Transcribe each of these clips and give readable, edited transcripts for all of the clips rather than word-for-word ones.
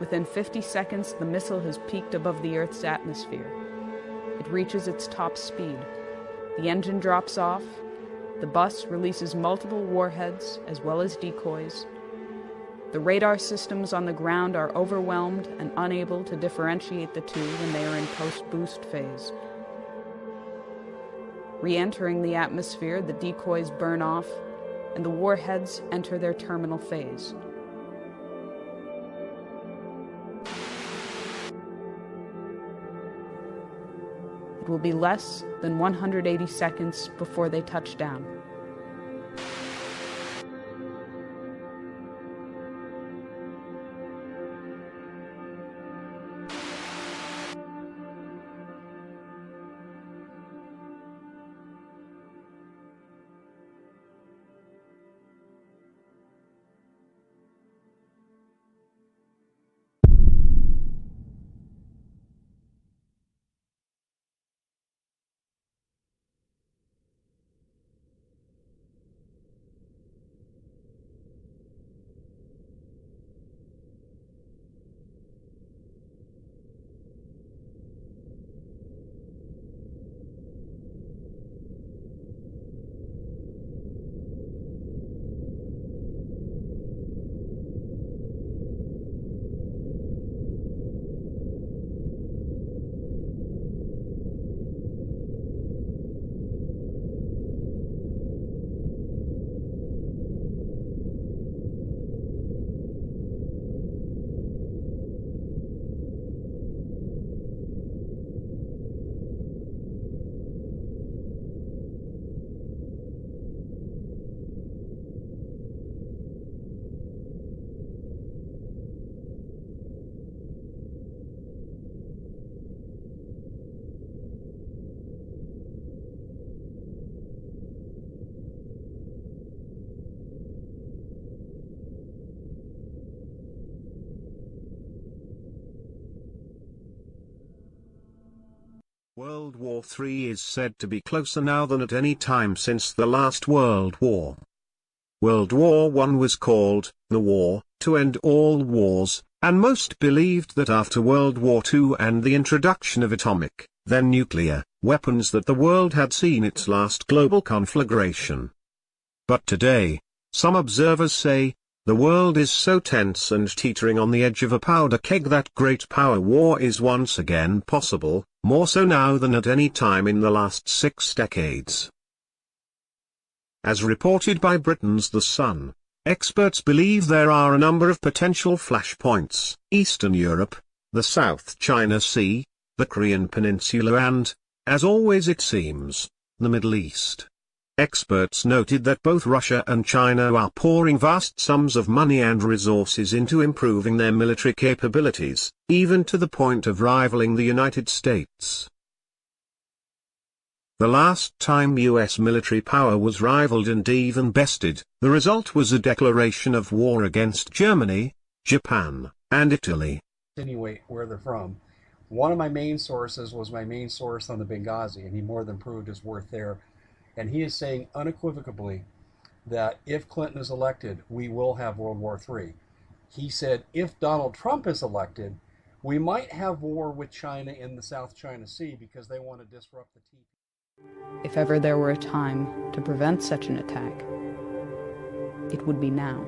Within 50 seconds, the missile has peaked above the Earth's atmosphere. It reaches its top speed. The engine drops off. The bus releases multiple warheads as well as decoys. The radar systems on the ground are overwhelmed and unable to differentiate the two when they are in post-boost phase. Re-entering the atmosphere, the decoys burn off, and the warheads enter their terminal phase. It will be less than 180 seconds before they touch down. World War III is said to be closer now than at any time since the last World War. World War I was called the war to end all wars, and most believed that after World War II and the introduction of atomic, then nuclear, weapons that the world had seen its last global conflagration. But today, some observers say, the world is so tense and teetering on the edge of a powder keg that great power war is once again possible, more so now than at any time in the last 6 decades. As reported by Britain's The Sun, experts believe there are a number of potential flashpoints: Eastern Europe, the South China Sea, the Korean Peninsula and, as always it seems, the Middle East. Experts noted that both Russia and China are pouring vast sums of money and resources into improving their military capabilities, even to the point of rivaling the United States. The last time US military power was rivaled and even bested, the result was a declaration of war against Germany, Japan, and Italy. Insinuate where they're from. One of my main sources was my main source on the Benghazi, and he more than proved his worth there. And he is saying unequivocally that if Clinton is elected, we will have World War III. He said if Donald Trump is elected, we might have war with China in the South China Sea because they want to disrupt the TP. If ever there were a time to prevent such an attack, it would be now,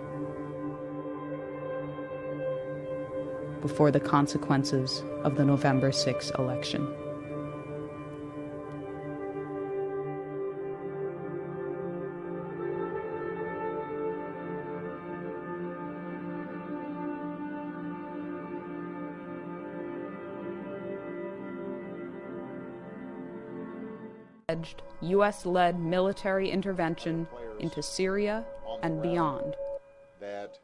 before the consequences of the November 6 election. U.S.-led military intervention into Syria and beyond. That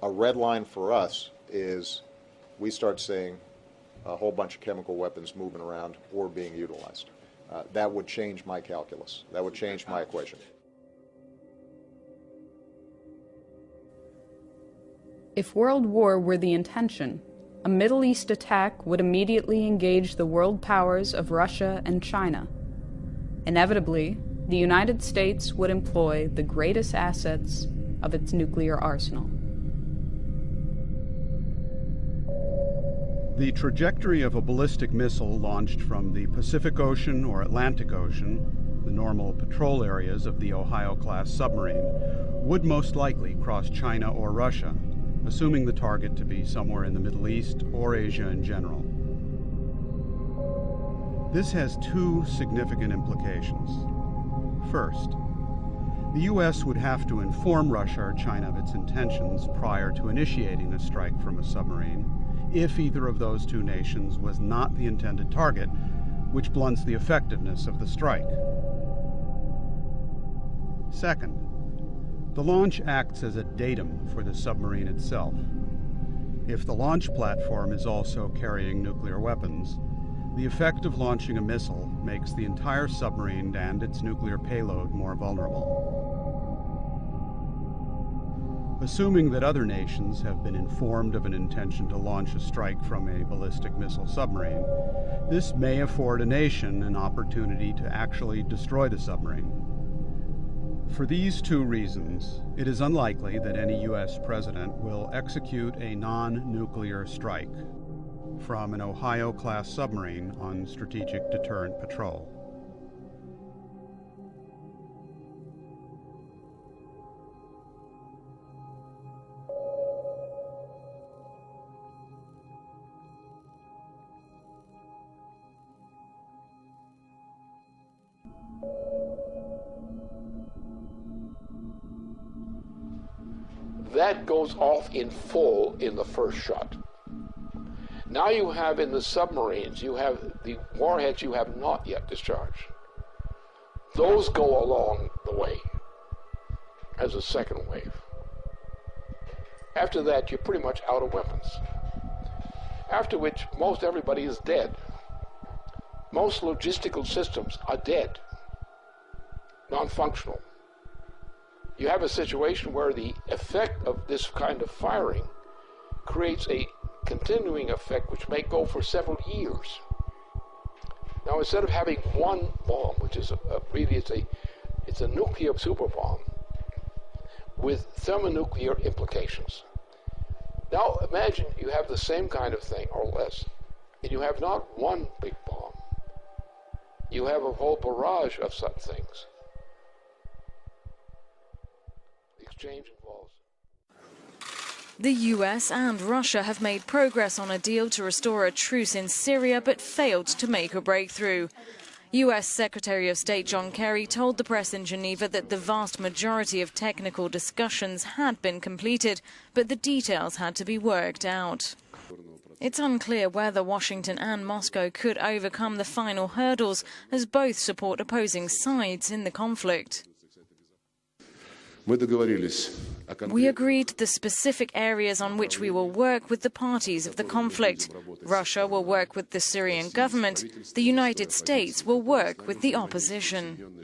a red line for us is we start seeing a whole bunch of chemical weapons moving around or being utilized. That would change my calculus. That would change my equation. If world war were the intention, a Middle East attack would immediately engage the world powers of Russia and China. Inevitably, the United States would employ the greatest assets of its nuclear arsenal. The trajectory of a ballistic missile launched from the Pacific Ocean or Atlantic Ocean, the normal patrol areas of the Ohio-class submarine, would most likely cross China or Russia, assuming the target to be somewhere in the Middle East or Asia in general. This has two significant implications. First, the U.S. would have to inform Russia or China of its intentions prior to initiating a strike from a submarine, if either of those two nations was not the intended target, which blunts the effectiveness of the strike. Second, the launch acts as a datum for the submarine itself. If the launch platform is also carrying nuclear weapons, the effect of launching a missile makes the entire submarine and its nuclear payload more vulnerable. Assuming that other nations have been informed of an intention to launch a strike from a ballistic missile submarine, this may afford a nation an opportunity to actually destroy the submarine. For these two reasons, it is unlikely that any U.S. president will execute a non-nuclear strike from an Ohio-class submarine on strategic deterrent patrol. That goes off in full in the first shot. Now you have in the submarines, you have the warheads you have not yet discharged. Those go along the way as a second wave. After that, you're pretty much out of weapons. After which, most everybody is dead. Most logistical systems are dead, non-functional. You have a situation where the effect of this kind of firing creates a continuing effect which may go for several years. Now, instead of having one bomb, which is it's a nuclear super bomb with thermonuclear implications. Now, imagine you have the same kind of thing or less, and you have not one big bomb. You have a whole barrage of such things. The exchange involves. The US and Russia have made progress on a deal to restore a truce in Syria but failed to make a breakthrough. US Secretary of State John Kerry told the press in Geneva that the vast majority of technical discussions had been completed, but the details had to be worked out. It's unclear whether Washington and Moscow could overcome the final hurdles, as both support opposing sides in the conflict. We agreed the specific areas on which we will work with the parties of the conflict. Russia will work with the Syrian government. The United States will work with the opposition.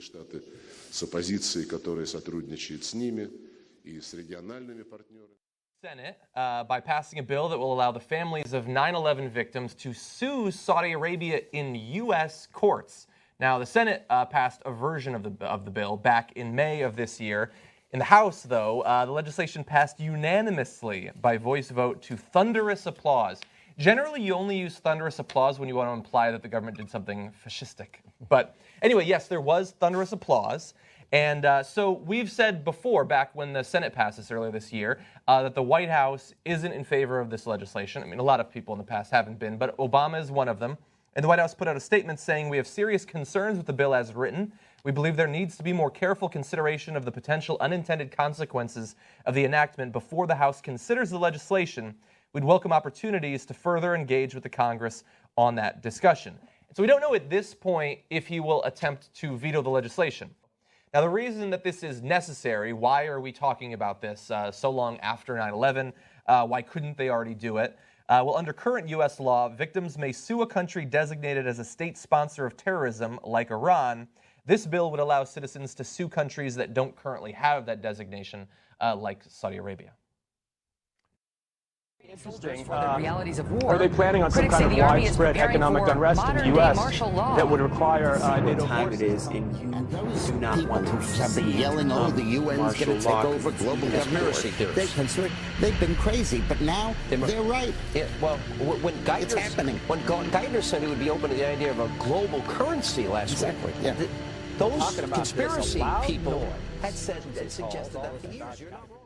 Senate by passing a bill that will allow the families of 9/11 victims to sue Saudi Arabia in U.S. courts. Now, the Senate passed a version of the bill back in May of this year. In the House, though, the legislation passed unanimously by voice vote to thunderous applause. Generally, you only use thunderous applause when you want to imply that the government did something fascistic. But anyway, yes, there was thunderous applause. And so we've said before, back when the Senate passed this earlier this year, that the White House isn't in favor of this legislation. I mean, a lot of people in the past haven't been, but Obama is one of them. And the White House put out a statement saying, "We have serious concerns with the bill as written. We believe there needs to be more careful consideration of the potential unintended consequences of the enactment before the House considers the legislation. We'd welcome opportunities to further engage with the Congress on that discussion." So we don't know at this point if he will attempt to veto the legislation. Now, the reason that this is necessary, why are we talking about this so long after 9/11? Why couldn't they already do it? Well, under current U.S. law, victims may sue a country designated as a state sponsor of terrorism, like Iran. This bill would allow citizens to sue countries that don't currently have that designation, like Saudi Arabia. Interesting. The realities of war. Are they planning on some kind of widespread economic unrest in the U.S. that would require NATO forces? It is, and you do not want to have been yelling, "Oh, the UN's going to take over global governance." They've been crazy, but now they're right. Yeah, well, when Geithner said he would be open to the idea of a global currency last week, those conspiracy people had suggested that for years. You're not wrong.